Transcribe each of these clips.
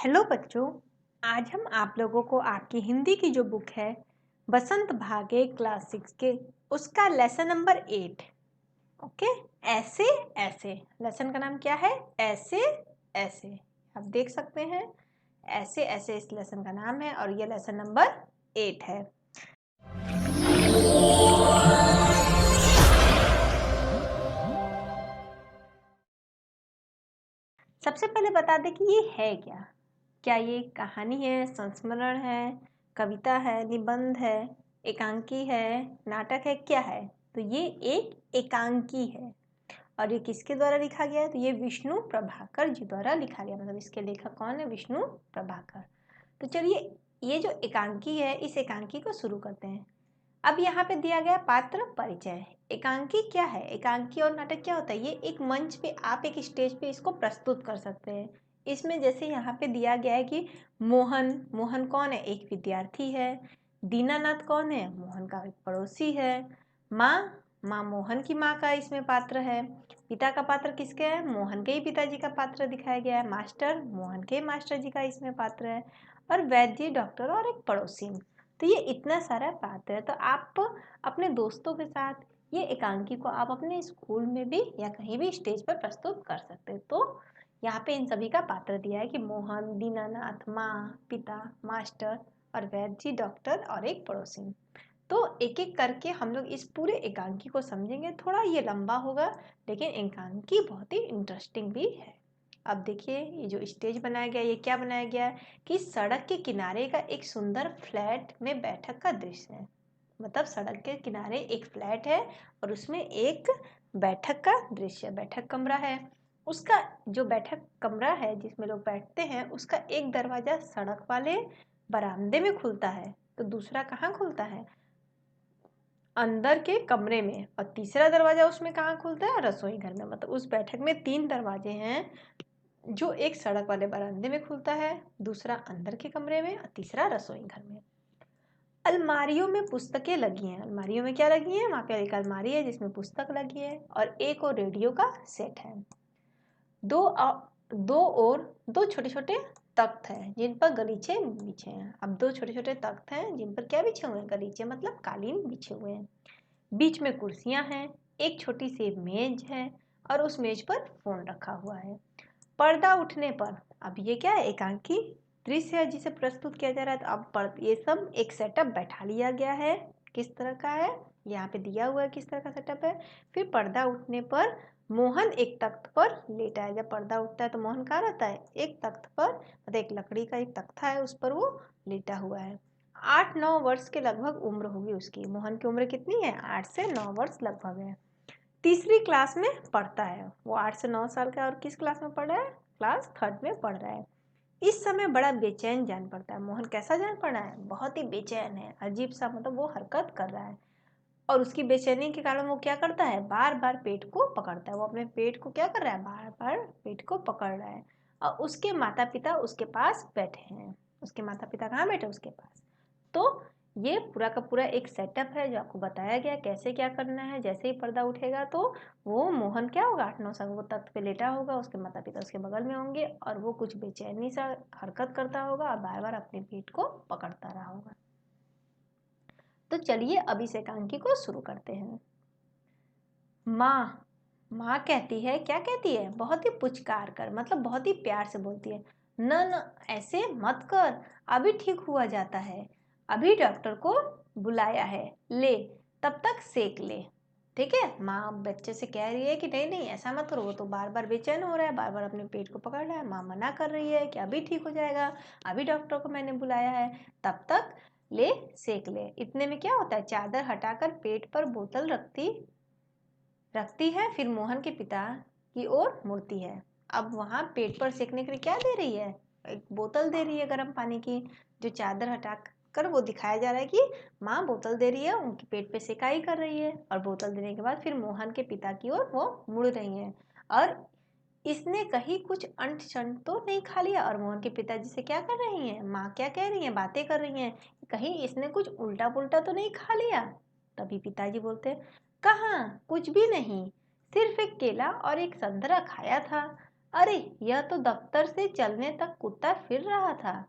Hello बच्चों। आज हम आप लोगों को आपकी हिंदी की जो बुक है बसंत भागे क्लास 6 के उसका लेसन नंबर 8 ओके ऐसे ऐसे लेसन का नाम क्या है? ऐसे ऐसे। आप देख सकते हैं ऐसे ऐसे इस लेसन का नाम है और ये लेसन नंबर 8 है। सबसे पहले बता दें कि ये है क्या? क्या ये कहानी है, संस्मरण है, कविता है, निबंध है, एकांकी है, नाटक है, क्या है? तो ये एक एकांकी है। और ये किसके द्वारा लिखा गया है? तो ये विष्णु प्रभाकर जी द्वारा लिखा गया, मतलब इसके लेखक कौन है? विष्णु प्रभाकर। तो चलिए ये जो एकांकी है इस एकांकी को शुरू करते हैं। अब यहाँ पे दिया गया पात्र परिचय। एकांकी क्या है? एकांकी और नाटक क्या होता है? ये एक मंच पे आप एक स्टेज पे इसको प्रस्तुत कर सकते हैं। इसमें जैसे यहाँ पे दिया गया है कि मोहन, मोहन कौन है? एक विद्यार्थी है। दीनानाथ कौन है? मोहन का एक पड़ोसी है। माँ, माँ मोहन की माँ का इसमें पात्र है। पिता का पात्र किसके है? मोहन के ही पिताजी का पात्र दिखाया गया है। मास्टर, मोहन के मास्टर जी का इसमें पात्र है। और वैद्य, डॉक्टर और एक पड़ोसी। तो ये इतना सारा पात्र है। तो आप अपने दोस्तों के साथ ये एकांकी को आप अपने स्कूल में भी या कहीं भी स्टेज पर प्रस्तुत कर सकते हैं। तो यहाँ पे इन सभी का पात्र दिया है कि मोहन, दीनानाथ, माँ, पिता, मास्टर और वैद्य जी, डॉक्टर और एक पड़ोसी। तो एक एक करके हम लोग इस पूरे एकांकी को समझेंगे। थोड़ा ये लंबा होगा लेकिन एकांकी बहुत ही इंटरेस्टिंग भी है। अब देखिए ये जो स्टेज बनाया गया, ये क्या बनाया गया है कि सड़क के किनारे का एक सुंदर फ्लैट में बैठक का दृश्य है। मतलब सड़क के किनारे एक फ्लैट है और उसमें एक बैठक का दृश्य, बैठक कमरा है। उसका जो बैठक कमरा है जिसमें लोग बैठते हैं उसका एक दरवाजा सड़क वाले बरामदे में खुलता है, तो दूसरा कहाँ खुलता है? अंदर के कमरे में। और तीसरा दरवाजा उसमें कहाँ खुलता है? रसोई घर में। मतलब उस बैठक में 3 दरवाजे हैं, जो एक सड़क वाले बरामदे में खुलता है, दूसरा अंदर के कमरे में और तीसरा रसोई घर में। अलमारियों में पुस्तकें लगी हैं। अलमारियों में क्या लगी है? वहाँ पे एक अलमारी है जिसमें पुस्तक लगी है और एक और रेडियो का सेट है। दो और दो छोटे छोटे तख्त हैं जिन पर गलीचे बिछे हैं। अब दो छोटे छोटे तख्त हैं जिन पर क्या बिछे हुए हैं? गलीचे, मतलब कालीन बिछे हुए हैं। बीच में कुर्सियां हैं, एक छोटी सी मेज है और उस मेज पर फोन रखा हुआ है। पर्दा उठने पर, अब ये क्या है? एकांकी दृश्य है जिसे प्रस्तुत किया जा रहा है। तो अब ये सब एक सेटअप बैठा लिया गया है। किस तरह का है? यहाँ पे दिया हुआ है किस तरह का सेटअप है। फिर पर्दा उठने पर मोहन एक तख्त पर लेटा है। जब पर्दा उठता है तो मोहन कहाँ रहता है? एक तख्त पर, मतलब एक लकड़ी का एक तख्ता है उस पर वो लेटा हुआ है। 8-9 वर्ष के लगभग उम्र होगी उसकी। मोहन की उम्र कितनी है? 8 से 9 वर्ष लगभग है। तीसरी क्लास में पढ़ता है वो। 8 से 9 साल का है और किस क्लास में पढ़ रहा है? क्लास 3rd में पढ़ रहा है। इस समय बड़ा बेचैन जान पड़ता है। मोहन कैसा जान पड़ रहा है? बहुत ही बेचैन है, अजीब सा, मतलब वो हरकत कर रहा है। और उसकी बेचैनी के कारण वो क्या करता है? बार बार पेट को पकड़ता है। वो अपने पेट को क्या कर रहा है? बार बार पेट को पकड़ रहा है। और उसके माता पिता उसके पास बैठे हैं। उसके माता पिता कहाँ बैठे? उसके पास। तो ये पूरा का पूरा एक सेटअप है जो आपको बताया गया कैसे क्या करना है। जैसे ही पर्दा उठेगा तो वो मोहन क्या होगा? 8-9 साल वो तख्त पे लेटा होगा, उसके माता पिता उसके बगल में होंगे और वो कुछ बेचैनी सा हरकत करता होगा और बार बार अपने पेट को पकड़ता रहा होगा। तो चलिए अब इस एकांकी को शुरू करते हैं। माँ, माँ कहती है, क्या कहती है? बहुत ही पुचकार कर, मतलब बहुत ही प्यार से बोलती है। न न, ऐसे मत कर, अभी ठीक हुआ जाता है। अभी डॉक्टर को बुलाया है, ले तब तक सेक ले। ठीक है, माँ बच्चे से कह रही है कि नहीं नहीं ऐसा मत करो, वो तो बार बार बेचैन हो रहा है, बार बार अपने पेट को पकड़ रहा है। माँ मना कर रही है कि अभी ठीक हो जाएगा, अभी डॉक्टर को मैंने बुलाया है, तब तक ले सेक ले। इतने में क्या होता है? चादर हटाकर पेट पर बोतल रखती है, फिर मोहन के पिता की ओर मुड़ती है। अब वहाँ पेट पर सेकने के लिए क्या दे रही है? एक बोतल दे रही है गर्म पानी की। जो चादर हटा कर वो दिखाया जा रहा है कि माँ बोतल दे रही है, उनके पेट पे सेकाई कर रही है। और बोतल देने के बाद फिर मोहन के पिता की ओर वो मुड़ रही है। और इसने कहीं कुछ अंट शंट तो नहीं खा लिया? और मोहन के पिताजी से क्या कर रही हैं? माँ क्या कह रही हैं? बातें कर रही हैं, कहीं इसने कुछ उल्टा पुल्टा तो नहीं खा लिया? तभी पिताजी बोलते हैं, कहाँ, कुछ भी नहीं, सिर्फ एक केला और एक संतरा खाया था। अरे यह तो दफ्तर से चलने तक कुत्ता फिर रहा था।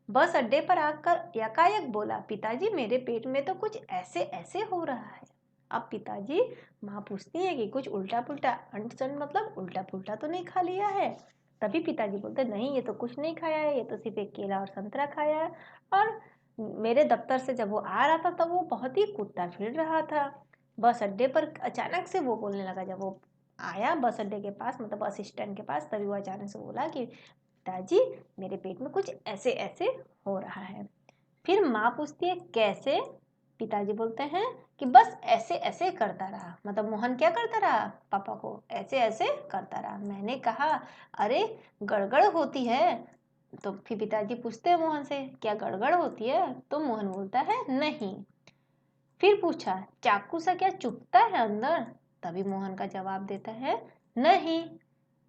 बस अड्डे पर आकर यकायक बोला, पिताजी मेरे पेट में तो कुछ ऐसे ऐसे हो रहा है। अब पिताजी, माँ पूछती है कि कुछ उल्टा पुल्टा अंट मतलब उल्टा पुल्टा तो नहीं खा लिया है। तभी पिताजी बोलते, नहीं ये तो कुछ नहीं खाया है, ये तो सिर्फ एक केला और संतरा खाया है। और मेरे दफ्तर से जब वो आ रहा था तब वो बहुत ही कुत्ता फिर रहा था। बस अड्डे पर अचानक से वो बोलने लगा, जब वो आया बस अड्डे के पास मतलब बस स्टैंड के पास, तभी वो अचानक से बोला कि पिताजी मेरे पेट में कुछ ऐसे ऐसे हो रहा है। फिर माँ पूछती है कैसे? पिताजी बोलते हैं कि बस ऐसे ऐसे करता रहा। मतलब मोहन क्या करता रहा? पापा को ऐसे ऐसे करता रहा। मैंने कहा अरे गड़गड़ होती है। तो फिर पिताजी पूछते हैं मोहन से, क्या गड़गड़ होती है? तो मोहन बोलता है नहीं। फिर पूछा, चाकू सा क्या चुभता है अंदर? तभी मोहन का जवाब देता है नहीं।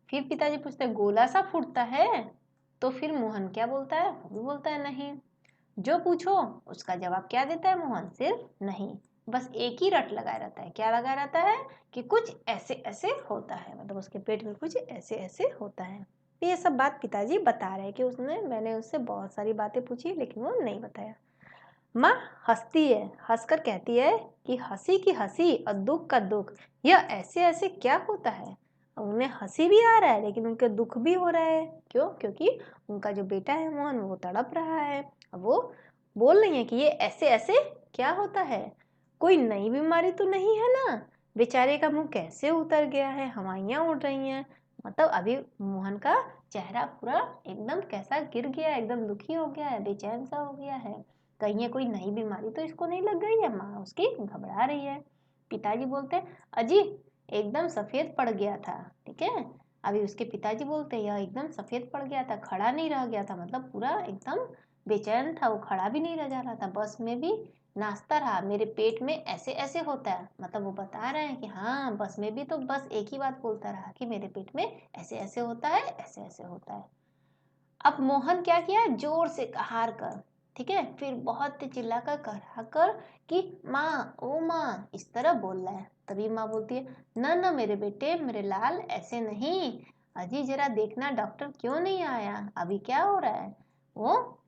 फिर पिताजी पूछते हैं, गोला सा फूटता है? तो फिर मोहन क्या बोलता है? वो भी बोलता है नहीं। जो पूछो उसका जवाब क्या देता है मोहन? सिर्फ नहीं। बस एक ही रट लगाया रहता है। क्या लगाया रहता है? कि कुछ ऐसे ऐसे होता है, मतलब उसके पेट में कुछ ऐसे ऐसे होता है। तो ये सब बात पिताजी बता रहे हैं कि मैंने उससे बहुत सारी बातें पूछी लेकिन वो नहीं बताया। माँ हंसती है, हंसकर कहती है कि हंसी की हंसी और दुख का दुख, यह ऐसे ऐसे क्या होता है? उन्हें हंसी भी आ रहा है लेकिन उनके दुख भी हो रहा है। क्यों? क्योंकि उनका जो बेटा है मोहन वो तड़प रहा है। अब वो बोल रही है कि ये ऐसे ऐसे क्या होता है? कोई नई बीमारी तो नहीं है ना? बेचारे का मुंह कैसे उतर गया है, हवाइयाँ उड़ रही हैं। मतलब अभी मोहन का चेहरा पूरा एकदम कैसा गिर गया है, एकदम दुखी हो गया है, बेचैन सा हो गया है। कहीं ये कोई नई बीमारी तो इसको नहीं लग गई है? माँ उसकी घबरा रही है। पिताजी बोलते हैं अजी एकदम सफेद पड़ गया था। ठीक है, अभी उसके पिताजी बोलते हैं यह एकदम सफेद पड़ गया था, खड़ा नहीं रह गया था, मतलब पूरा एकदम बेचैन था, वो खड़ा भी नहीं रह जा रहा था, बस में भी नाचता रहा, मेरे पेट में ऐसे ऐसे होता है। मतलब वो बता रहे हैं कि हाँ बस में भी तो बस एक ही बात बोलता रहा कि मेरे पेट में ऐसे ऐसे होता है, ऐसे ऐसे होता है। अब मोहन क्या किया? जोर से कहार कर, ठीक है, फिर बहुत चिल्लाकर कहा कर कि माँ ओ माँ, इस तरह बोल रहा है। तभी माँ बोलती है ना ना मेरे बेटे, मेरे लाल, ऐसे नहीं। अजी जरा देखना डॉक्टर क्यों नहीं आया, अभी क्या हो रहा है? वो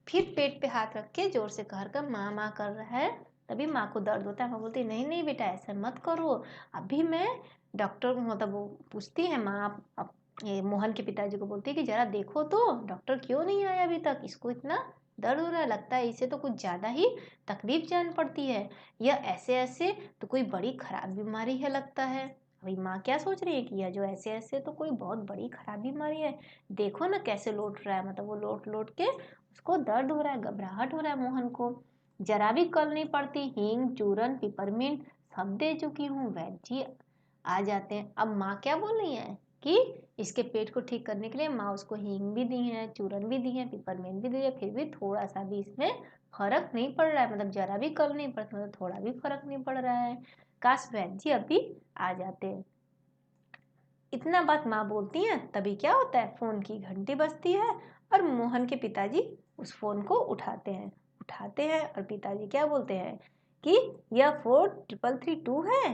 फिर पेट पे हाथ रख के जोर से कहर कर माँ माँ कर रहा है। तभी माँ को दर्द होता है। माँ बोलती है नहीं नहीं बेटा ऐसा मत करो, अभी मैं डॉक्टर मतलब वो पूछती है माँ, अब ये मोहन के पिताजी को बोलती है कि जरा देखो तो डॉक्टर क्यों नहीं आया अभी तक, इसको इतना दर्द हो रहा है, लगता है इसे तो कुछ ज़्यादा ही तकलीफ जान पड़ती है, या ऐसे ऐसे तो कोई बड़ी खराब बीमारी है लगता है। अभी माँ क्या सोच रही है कि यह जो ऐसे ऐसे तो कोई बहुत बड़ी खराब बीमारी है, देखो ना कैसे लौट रहा है, मतलब वो लोट लोट के उसको दर्द हो रहा है, घबराहट हो रहा है मोहन को। जरा भी कल नहीं पड़ती, हींग चूरन पिपरमिंट सब दे चुकी हूँ, वैद्य जी आ जाते हैं। अब माँ क्या बोल रही है कि इसके पेट को ठीक करने के लिए माँ उसको हींग भी दी है, चूरन भी दी है, पिपरमिंट भी दी है, फिर भी थोड़ा सा भी इसमें फर्क नहीं पड़ रहा है, मतलब जरा भी कल नहीं पड़ता, मतलब थोड़ा भी फर्क नहीं पड़ रहा है। काश वैद्य जी अभी आ जाते। इतना बात माँ बोलती है, तभी क्या होता है, फोन की घंटी बजती है और मोहन के पिताजी उस फोन को उठाते हैं और पिताजी क्या बोलते हैं कि यह 4332 है।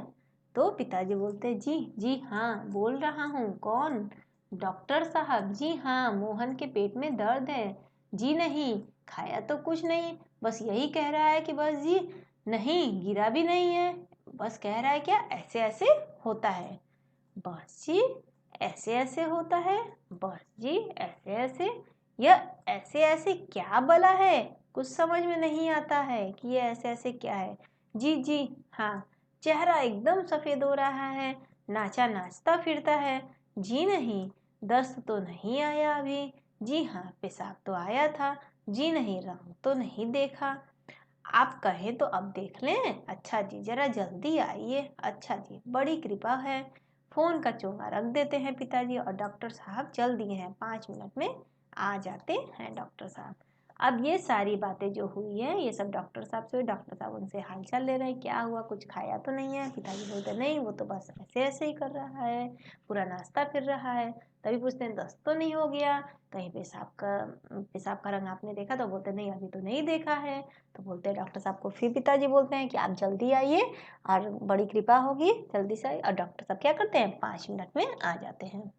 तो पिताजी बोलते हैं जी जी हाँ बोल रहा हूँ, कौन? डॉक्टर साहब, जी हाँ मोहन के पेट में दर्द है। जी नहीं, खाया तो कुछ नहीं, बस यही कह रहा है कि बस जी नहीं, गिरा भी नहीं है, बस कह रहा है क्या ऐसे ऐसे होता है। बस जी ऐसे ऐसे होता है, बस जी ऐसे ऐसे, यह ऐसे ऐसे क्या बला है, कुछ समझ में नहीं आता है कि ये ऐसे ऐसे क्या है। जी जी हाँ, चेहरा एकदम सफेद हो रहा है, नाचा नाचता फिरता है। जी नहीं, दस्त तो नहीं आया अभी। जी हाँ, पेशाब तो आया था। जी नहीं, रंग तो नहीं देखा। आप कहें तो अब देख लें। अच्छा जी जरा जल्दी आइए। अच्छा जी बड़ी कृपा है। फोन का चोंगा रख देते हैं पिताजी और डॉक्टर साहब चल दिए हैं, 5 मिनट में आ जाते हैं डॉक्टर साहब। अब ये सारी बातें जो हुई है ये सब डॉक्टर साहब से हुई। डॉक्टर साहब उनसे हालचाल ले रहे हैं, क्या हुआ, कुछ खाया तो नहीं है? पिताजी बोलते नहीं, वो तो बस ऐसे ऐसे ही कर रहा है, पूरा नाश्ता फिर रहा है। तभी पूछते हैं दस्त तो नहीं हो गया, कहीं पेशाब का रंग आपने देखा? तो बोलते नहीं अभी तो नहीं देखा है। तो बोलते हैं डॉक्टर साहब को, फिर पिताजी बोलते हैं कि आप जल्दी आइए और बड़ी कृपा होगी, जल्दी से आइए। और डॉक्टर साहब क्या करते हैं, 5 मिनट में आ जाते हैं।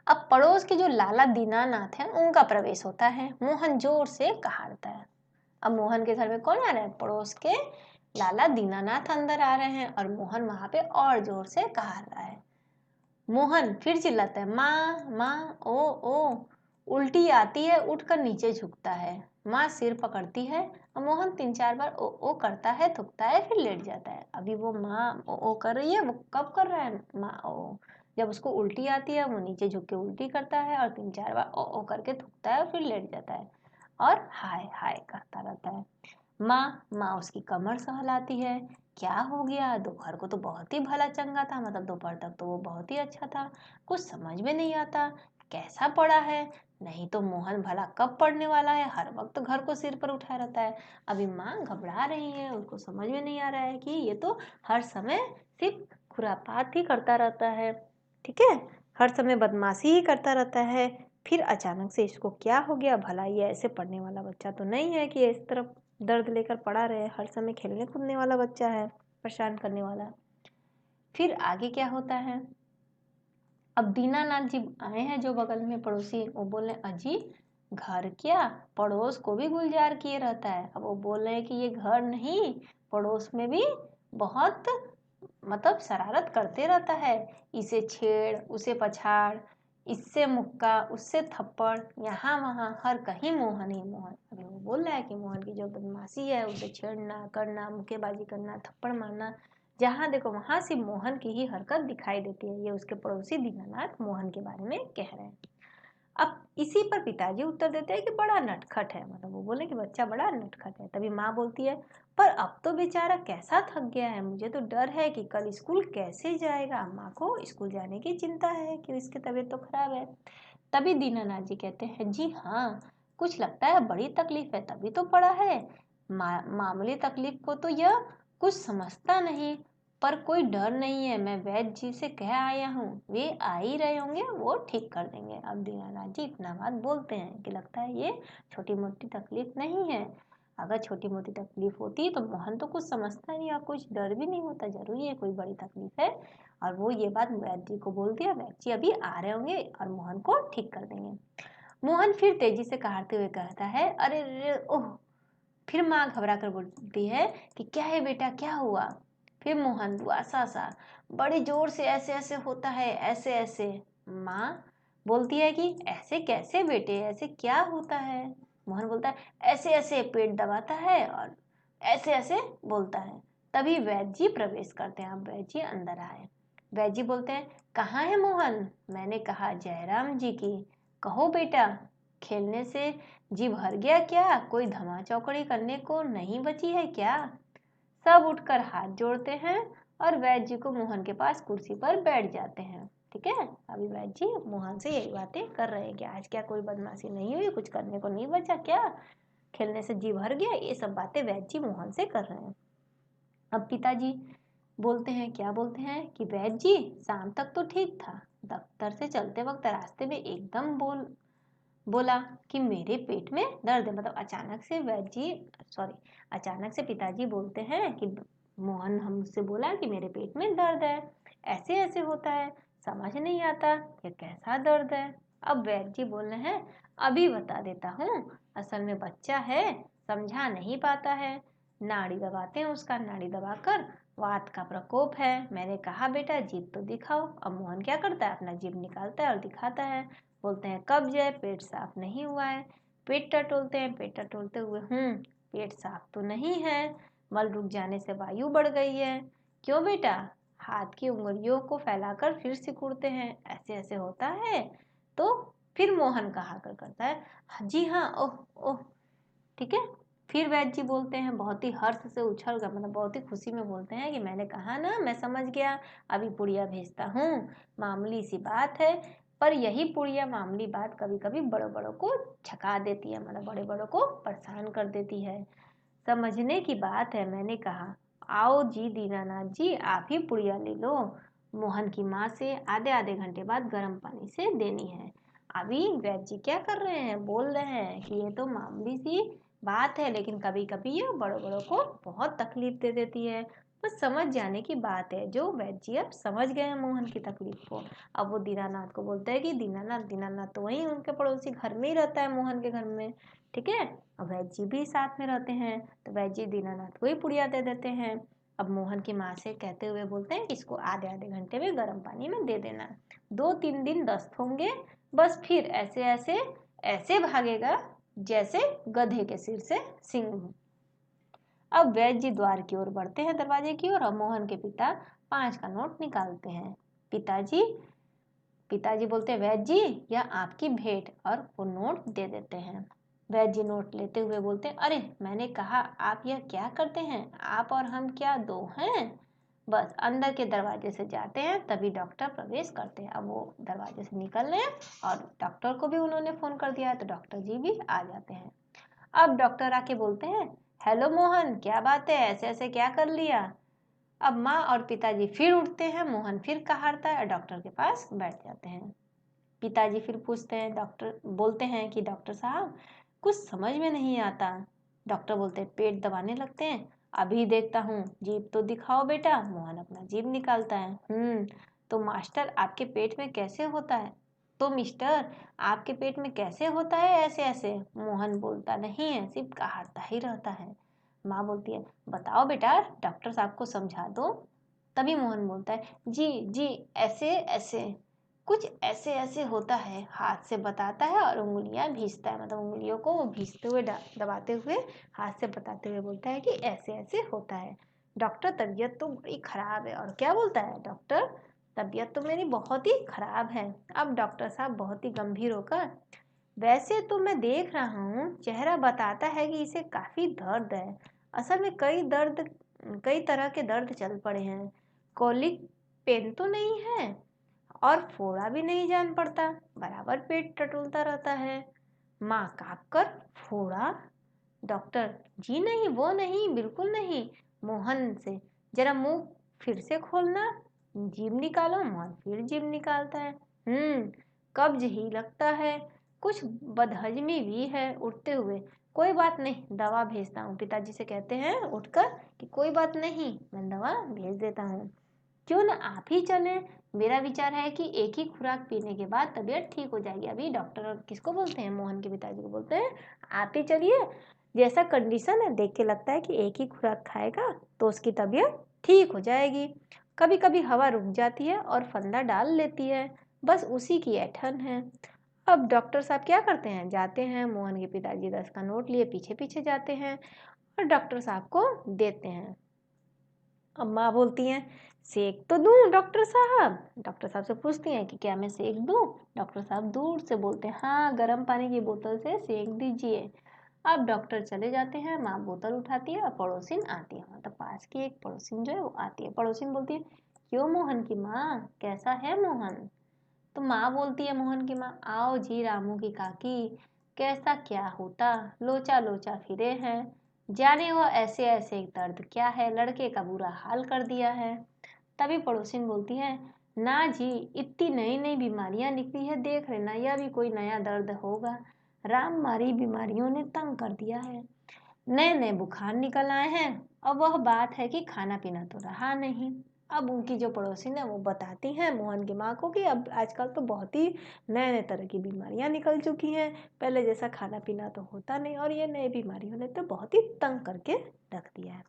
अब पड़ोस के जो लाला दीनानाथ हैं उनका प्रवेश होता है। मोहन जोर से कहारता है। अब मोहन के घर में कौन आ रहा है? पड़ोस के लाला दीनानाथ अंदर आ रहे हैं और मोहन वहां पे और जोर से कहार रहा है। मोहन फिर चिल्लाता है, माँ माँ ओ ओ। उल्टी आती है, उठकर नीचे झुकता है। माँ सिर पकड़ती है और मोहन 3-4 बार ओ करता है, थूकता है, फिर लेट जाता है। अभी वो माँ ओ कर रही है, वो कब कर रहा है? माँ ओ, जब उसको उल्टी आती है वो नीचे झुक के उल्टी करता है और 3-4 बार ओ करके थूकता है, फिर लेट जाता है और हाय हाय करता रहता है। माँ उसकी कमर सहलाती है। क्या हो गया? दोपहर को तो बहुत ही भला चंगा था, मतलब दोपहर तक तो वो बहुत ही अच्छा था। कुछ समझ में नहीं आता कैसा पड़ा है। नहीं तो मोहन भला कब पढ़ने वाला है? हर वक्त घर को सिर पर उठाए रहता है। अभी माँ घबरा रही है, उनको समझ में नहीं आ रहा है कि ये तो हर समय सिर्फ खुरापात ही करता रहता है। ठीक है, हर समय बदमाशी ही करता रहता है। फिर अचानक से इसको क्या हो गया? भला ये ऐसे पढ़ने वाला बच्चा तो नहीं है कि इस तरफ दर्द लेकर पड़ा रहे। हर समय खेलने कूदने वाला बच्चा है, परेशान करने वाला। फिर आगे क्या होता है? अब दीनानाथ जी आए हैं जो बगल में पड़ोसी, वो बोले, अजी घर क्या, पड़ोस को भी गुलजार किए रहता है। अब वो बोल रहे हैं कि ये घर नहीं, पड़ोस में भी बहुत मतलब शरारत करते रहता है। इसे छेड़, उसे पछाड़, इससे मुक्का, उससे थप्पड़, यहाँ वहाँ हर कहीं मोहन ही मोहन। अभी वो बोल रहा है कि मोहन की जो बदमाशी है, उसे छेड़ना करना, मुक्केबाजी करना, थप्पड़ मारना, जहाँ देखो वहां से मोहन की ही हरकत दिखाई देती है। ये उसके पड़ोसी दीनानाथ मोहन के बारे में कह रहे हैं। अब इसी पर पिताजी उत्तर देते हैं कि बड़ा नटखट है, मतलब वो बोले कि बच्चा बड़ा नटखट है। तभी माँ बोलती है, पर अब तो बेचारा कैसा थक गया है, मुझे तो डर है कि कल स्कूल कैसे जाएगा। माँ को स्कूल जाने की चिंता है कि उसकी तबीयत तो खराब है। तभी दीनानाथ जी कहते हैं, जी हाँ, कुछ लगता है बड़ी तकलीफ है, तभी तो पड़ा है। मामूली तकलीफ को तो यह कुछ समझता नहीं, पर कोई डर नहीं है। मैं वैद्य जी से कह आया हूँ, वे आ ही रहे होंगे, वो ठीक कर देंगे। अब दीनानाथ जी इतना बात बोलते हैं कि लगता है ये छोटी मोटी तकलीफ नहीं है। अगर छोटी मोटी तकलीफ होती तो मोहन तो कुछ समझता नहीं और कुछ डर भी नहीं होता, जरूरी है कोई बड़ी तकलीफ है। और वो ये बात वैद्य जी को बोल दिया, वैद्य जी अभी आ रहे होंगे और मोहन को ठीक कर देंगे। मोहन फिर तेजी से कहते हुए कहता है, अरे रे ओह। फिर माँ घबरा कर बोलती है कि क्या है बेटा, क्या हुआ? फिर मोहन दुआसा सा बड़े जोर से, ऐसे ऐसे होता है, ऐसे ऐसे। माँ बोलती है कि ऐसे कैसे बेटे, ऐसे क्या होता है? मोहन बोलता है, ऐसे ऐसे पेट दबाता है और ऐसे ऐसे बोलता है। तभी वैद्य जी प्रवेश करते हैं। अब वैद्य जी अंदर आए। वैद्य जी बोलते हैं, कहाँ है मोहन? मैंने कहा जयराम जी की। कहो बेटा, खेलने से जी भर गया क्या? कोई धमा चौकड़ी करने को नहीं बची है क्या? सब उठकर हाथ जोड़ते हैं और वैद्य जी को मोहन के पास कुर्सी पर बैठ जाते हैं। ठीक है, अभी वैद्य जी मोहन से यही बातें कर रहे हैं कि आज क्या कोई बदमाशी नहीं हुई, कुछ करने को नहीं बचा क्या, खेलने से जी भर गया, ये सब बातें वैद्य जी मोहन से कर रहे हैं। अब पिताजी बोलते हैं, क्या बोलते हैं कि वैद्य जी शाम तक तो ठीक था, दफ्तर से चलते वक्त रास्ते में एकदम बोला कि मेरे पेट में दर्द है। मतलब अचानक से वैद्य जी, सॉरी, अचानक से पिताजी बोलते हैं कि मोहन हमसे बोला कि मेरे पेट में दर्द है, ऐसे ऐसे होता है, समझ नहीं आता ये कैसा दर्द है। अब वैद्य जी बोल रहे हैं, अभी बता देता हूँ, असल में बच्चा है, समझा नहीं पाता है, नाड़ी दबाते हैं उसका, नाड़ी दबाकर वात का प्रकोप है। मैंने कहा बेटा जीभ तो दिखाओ। अब मोहन क्या करता है, अपना जीभ निकालता है और दिखाता है। बोलते हैं कब्ज है, पेट साफ नहीं हुआ है। पेट टटोलते हैं, पेट टटोलते हुए, पेट साफ तो नहीं है, मल रुक जाने से वायु बढ़ गई है। क्यों बेटा? हाथ की उंगलियों को फैलाकर फिर सिकुड़ते हैं, ऐसे ऐसे होता है। तो फिर मोहन कहा कर करता है, जी हाँ, ओह ओह। ठीक है, फिर वैद्य जी बोलते हैं, बहुत ही हर्ष से उछल कर, मतलब बहुत ही खुशी में बोलते हैं कि मैंने कहा ना, मैं समझ गया, अभी पुड़िया भेजता हूँ, मामूली सी बात है। पर यही पुड़िया मामूली बात कभी कभी बड़ों बड़ों को छका देती है, मतलब बड़े बड़ों को परेशान कर देती है। समझने की बात है, मैंने कहा। आओ जी दीनानाथ जी, आप ही पुड़िया ले लो, मोहन की माँ से आधे आधे घंटे बाद गर्म पानी से देनी है। अभी वैद्य जी क्या कर रहे हैं, बोल रहे हैं कि ये तो मामूली सी बात है, लेकिन कभी कभी ये बड़ों बड़ों को बहुत तकलीफ दे देती है। बस समझ जाने की बात है। जो वैद्य जी अब समझ गए हैं मोहन की तकलीफ को। अब वो दीनानाथ को बोलते हैं कि दीनानाथ, दीनानाथ तो वहीं उनके पड़ोसी घर में ही रहता है, मोहन के घर में, ठीक है। अब वैद्य जी भी साथ में रहते हैं, तो वैद्य जी दीनानाथ को ही पुड़िया दे देते हैं। अब मोहन की माँ से कहते हुए बोलते हैं कि इसको आधे आधे घंटे में गर्म पानी में दे देना। 2-3 दिन दस्त होंगे, बस फिर ऐसे ऐसे ऐसे भागेगा जैसे गधे के सिर से सिंह। अब वैद्य जी द्वार की ओर बढ़ते हैं, दरवाजे की ओर, और मोहन के पिता 5 का नोट निकालते हैं। पिताजी पिताजी बोलते हैं, वैद्य जी यह आपकी भेंट, और वो नोट दे देते हैं। वैद्य जी नोट लेते हुए बोलते हैं, अरे मैंने कहा आप यह क्या करते हैं, आप और हम क्या दो हैं। बस अंदर के दरवाजे से जाते हैं, तभी डॉक्टर प्रवेश करते हैं। अब वो दरवाजे से निकल रहे हैं, और डॉक्टर को भी उन्होंने फोन कर दिया है, तो डॉक्टर जी भी आ जाते हैं। अब डॉक्टर आके बोलते हैं, हेलो मोहन, क्या बात है, ऐसे ऐसे क्या कर लिया। अब माँ और पिताजी फिर उठते हैं, मोहन फिर कहारता है और डॉक्टर के पास बैठ जाते हैं। पिताजी फिर पूछते हैं, डॉक्टर बोलते हैं कि डॉक्टर साहब कुछ समझ में नहीं आता। डॉक्टर बोलते हैं, पेट दबाने लगते हैं, अभी देखता हूँ, जीभ तो दिखाओ बेटा। मोहन अपना जीभ निकालता है। तो मास्टर आपके पेट में कैसे होता है, तो मिस्टर आपके पेट में कैसे होता है ऐसे ऐसे। मोहन बोलता नहीं है, सिर्फ कहारता ही रहता है। माँ बोलती है, बताओ बेटा, डॉक्टर साहब को समझा दो। तभी मोहन बोलता है, जी जी, ऐसे ऐसे कुछ ऐसे ऐसे होता है। हाथ से बताता है और उंगलियां भींचता है, मतलब उंगलियों को वो भींचते हुए दबाते हुए हाथ से बताते हुए बोलता है कि ऐसे ऐसे होता है। डॉक्टर तबीयत तो बड़ी खराब है। और क्या बोलता है, डॉक्टर तबीयत तो मेरी बहुत ही खराब है। अब डॉक्टर साहब बहुत ही गंभीर होकर, वैसे तो मैं देख रहा हूँ चेहरा बताता है कि इसे काफी दर्द है। असल में कई तरह के दर्द चल पड़े हैं। कॉलिक पेन तो नहीं है, और फोड़ा भी नहीं जान पड़ता, बराबर पेट टटोलता रहता है। माँ काँप कर, फोड़ा। डॉक्टर, जी नहीं, वो नहीं, बिल्कुल नहीं। मोहन से, जरा मुंह फिर से खोलना, जीभ निकालो। मोहन फिर जीभ निकालता है। कब्ज ही लगता है, कुछ बदहजमी भी है। उठते हुए, कोई बात नहीं, दवा भेजता हूँ। पिताजी से कहते हैं उठकर कि कोई बात नहीं, मैं दवा भेज देता हूँ। क्यों ना आप ही चलें, मेरा विचार है कि एक ही खुराक पीने के बाद तबीयत ठीक हो जाएगी। अभी डॉक्टर किसको बोलते हैं, मोहन के पिताजी को बोलते हैं, आप ही चलिए, जैसा कंडीशन है देख के लगता है कि एक ही खुराक खाएगा तो उसकी तबीयत ठीक हो जाएगी। कभी कभी हवा रुक जाती है और फंदा डाल लेती है, बस उसी की ऐठन है। अब डॉक्टर साहब क्या करते हैं, जाते हैं, मोहन के पिताजी 10 का नोट लिए पीछे पीछे जाते हैं और डॉक्टर साहब को देते हैं। अम्मा बोलती हैं, सेक तो दूं डॉक्टर साहब। डॉक्टर साहब से पूछती हैं कि क्या मैं सेक दूं। डॉक्टर साहब दूर से बोलते हैं, हाँ, गर्म पानी की बोतल से सेक दीजिए। अब डॉक्टर चले जाते हैं, माँ बोतल उठाती है और पड़ोसिन आती है, मतलब पास की एक पड़ोसिन जो है वो आती है। पड़ोसिन बोलती है, क्यों मोहन की माँ, कैसा है मोहन। तो माँ बोलती है, मोहन की माँ, आओ जी रामू की काकी, कैसा क्या होता, लोचा लोचा फिरे हैं, जाने वो ऐसे ऐसे दर्द क्या है, लड़के का बुरा हाल कर दिया है। तभी पड़ोसिन बोलती है, ना जी, इतनी नई नई बीमारियां निकली है, देख लेना, यह भी कोई नया दर्द होगा। राम मारी बीमारियों ने तंग कर दिया है, नए नए बुखार निकल आए हैं। अब वह बात है कि खाना पीना तो रहा नहीं। अब उनकी जो पड़ोसिन है वो बताती हैं मोहन की माँ को कि अब आजकल तो बहुत ही नए नए तरह की बीमारियां निकल चुकी हैं, पहले जैसा खाना पीना तो होता नहीं, और ये नई बीमारियों ने तो बहुत ही तंग करके रख दिया है।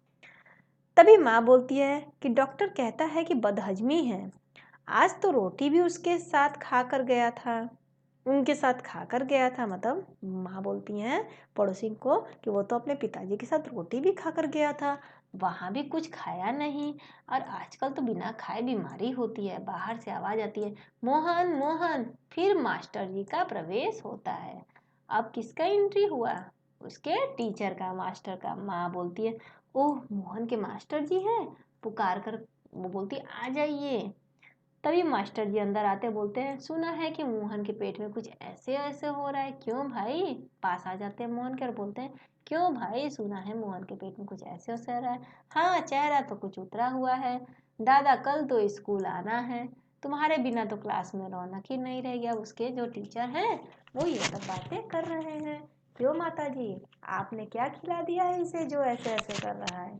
तभी माँ बोलती है कि डॉक्टर कहता है कि बदहजमी है, आज तो रोटी भी उसके साथ खा कर गया था, उनके साथ खाकर गया था। मतलब माँ बोलती हैं पड़ोसी को कि वो तो अपने पिताजी के साथ रोटी भी खाकर गया था, वहाँ भी कुछ खाया नहीं, और आजकल तो बिना खाए बीमारी होती है। बाहर से आवाज आती है, मोहन मोहन। फिर मास्टर जी का प्रवेश होता है। अब किसका एंट्री हुआ, उसके टीचर का, मास्टर का। माँ बोलती है, ओह, मोहन के मास्टर जी हैं। पुकार कर वो बोलती, आ जाइए। तभी मास्टर जी अंदर आते बोलते हैं, सुना है कि मोहन के पेट में कुछ ऐसे ऐसे हो रहा है, क्यों भाई। पास आ जाते हैं मोहन के और बोलते हैं, क्यों भाई, सुना है मोहन के पेट में कुछ ऐसे ऐसे हो रहा है। हाँ, चेहरा तो कुछ उतरा हुआ है, दादा कल तो स्कूल आना है, तुम्हारे बिना तो क्लास में रौनक ही नहीं रह गया। उसके जो टीचर हैं वो ये सब बातें कर रहे हैं, क्यों माता जी, आपने क्या खिला दिया है इसे जो ऐसे ऐसे कर रहा है।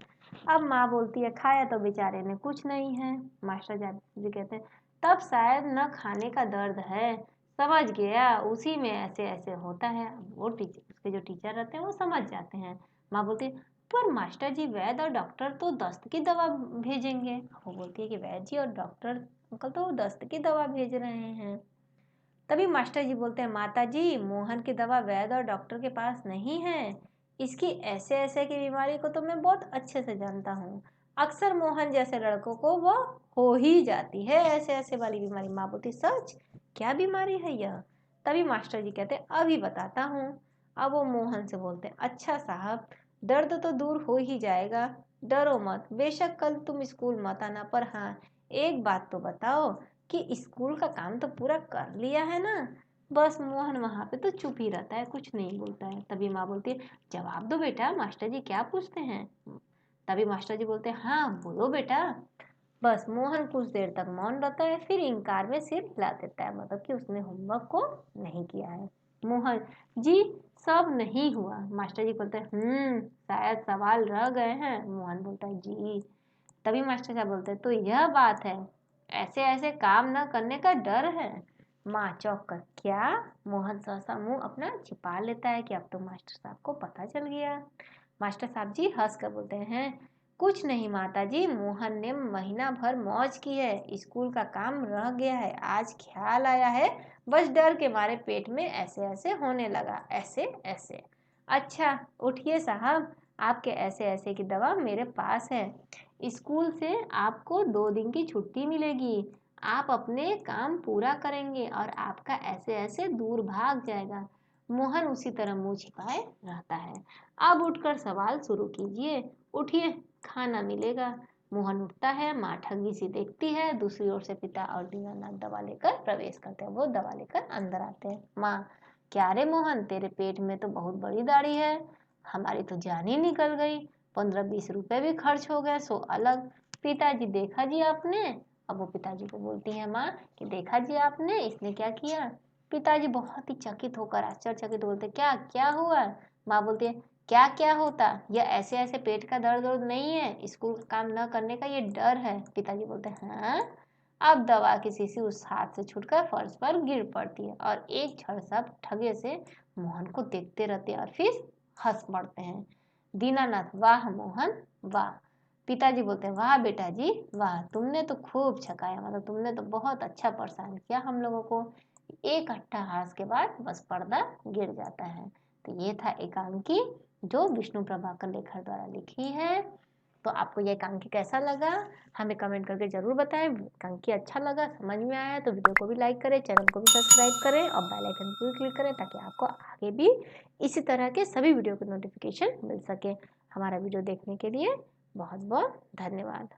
अब माँ बोलती है खाया तो बेचारे ने कुछ नहीं है। मास्टर जी कहते हैं तब शायद न खाने का दर्द है, समझ गया उसी में ऐसे ऐसे होता है। वो टीचर, उसके जो टीचर रहते हैं वो समझ जाते हैं। माँ बोलती है पर मास्टर जी वैद्य और डॉक्टर तो दस्त की दवा भेजेंगे। वो बोलती है कि वैद्य जी और डॉक्टर अंकल तो दस्त की दवा भेज रहे हैं। तभी मास्टर जी बोलते हैं माता जी मोहन की दवा वैद्य और डॉक्टर के पास नहीं है, इसकी ऐसे ऐसे की बीमारी को तो मैं बहुत अच्छे से जानता हूँ। अक्सर मोहन जैसे लड़कों को वो हो ही जाती है ऐसे ऐसे वाली बीमारी। माँ बोलती सच, क्या बीमारी है यह? तभी मास्टर जी कहते हैं अभी बताता हूँ। अब वो मोहन से बोलते हैं अच्छा साहब, दर्द तो दूर हो ही जाएगा, डरो मत, बेशक कल तुम स्कूल मत आना, पर हाँ एक बात तो बताओ कि स्कूल का काम तो पूरा कर लिया है ना? बस मोहन वहां पे तो चुप ही रहता है, कुछ नहीं बोलता है। तभी माँ बोलती है जवाब दो बेटा, मास्टर जी क्या पूछते हैं? तभी मास्टर जी बोलते हैं हाँ बोलो बेटा। बस मोहन कुछ देर तक मौन रहता है, फिर इनकार में सिर हिला देता है, मतलब कि उसने होमवर्क को नहीं किया है। मोहन जी सब नहीं हुआ। मास्टर जी बोलते हैं शायद सवाल रह गए हैं। मोहन बोलता है जी। तभी मास्टर साहब बोलते हैं तो यह बात है, ऐसे ऐसे काम न करने का डर है। माँ चौंक कर क्या? मोहन सहसा मुंह अपना छिपा लेता है कि अब तो मास्टर साहब को पता चल गया। मास्टर साहब जी हंस कर बोलते हैं कुछ नहीं माता जी, मोहन ने महीना भर मौज की है, स्कूल का काम रह गया है, आज ख्याल आया है, बस डर के मारे पेट में ऐसे ऐसे होने लगा, ऐसे ऐसे। अच्छा उठिए साहब, आपके ऐसे ऐसे की दवा मेरे पास है, स्कूल से आपको 2 दिन की छुट्टी मिलेगी, आप अपने काम पूरा करेंगे और आपका ऐसे ऐसे दूर भाग जाएगा। मोहन उसी तरह मुंह छिपाए रहता है। अब उठकर सवाल शुरू कीजिए, उठिए खाना मिलेगा। मोहन उठता है, माँ ठगी सी देखती है, दूसरी ओर से पिता और दीनानाथ दवा लेकर प्रवेश करते हैं। वो दवा लेकर अंदर आते हैं। माँ क्या रे मोहन, तेरे पेट में तो बहुत बड़ी दाढ़ी है, हमारी तो जान ही निकल गई, 15-20 रुपए भी खर्च हो गए, सो अलग। पिताजी देखा जी आपने? अब वो पिताजी को बोलती है माँ कि देखा जी आपने इसने क्या किया? पिताजी बहुत ही चकित होकर आश्चर्यचकित बोलते क्या क्या हुआ? माँ बोलती है क्या क्या होता, यह ऐसे ऐसे पेट का दर्द वर्द नहीं है, स्कूल का काम न करने का ये डर है। पिताजी बोलते हैं हाँ। अब दवा की शीशी उस हाथ से छूटकर फर्श पर गिर पड़ती है और एक क्षण सब ठगे से मोहन को देखते रहते हैं और फिर हंस पड़ते हैं। दीनानाथ वाह मोहन वाह। पिताजी बोलते हैं वाह बेटा जी वाह, तुमने तो खूब छकाया, मतलब तुमने तो बहुत अच्छा परेशान किया हम लोगों को। एक अट्ठा हास के बाद बस पर्दा गिर जाता है। तो ये था एकांकी जो विष्णु प्रभाकर लेखक द्वारा लिखी है। तो आपको ये एकांकी कैसा लगा हमें कमेंट करके जरूर बताएं। एकांकी अच्छा लगा, समझ में आया तो वीडियो को भी लाइक करें, चैनल को भी सब्सक्राइब करें और बेल आइकन पर भी क्लिक करें ताकि आपको आगे भी इसी तरह के सभी वीडियो के नोटिफिकेशन मिल सके। हमारा वीडियो देखने के लिए बहुत बहुत धन्यवाद।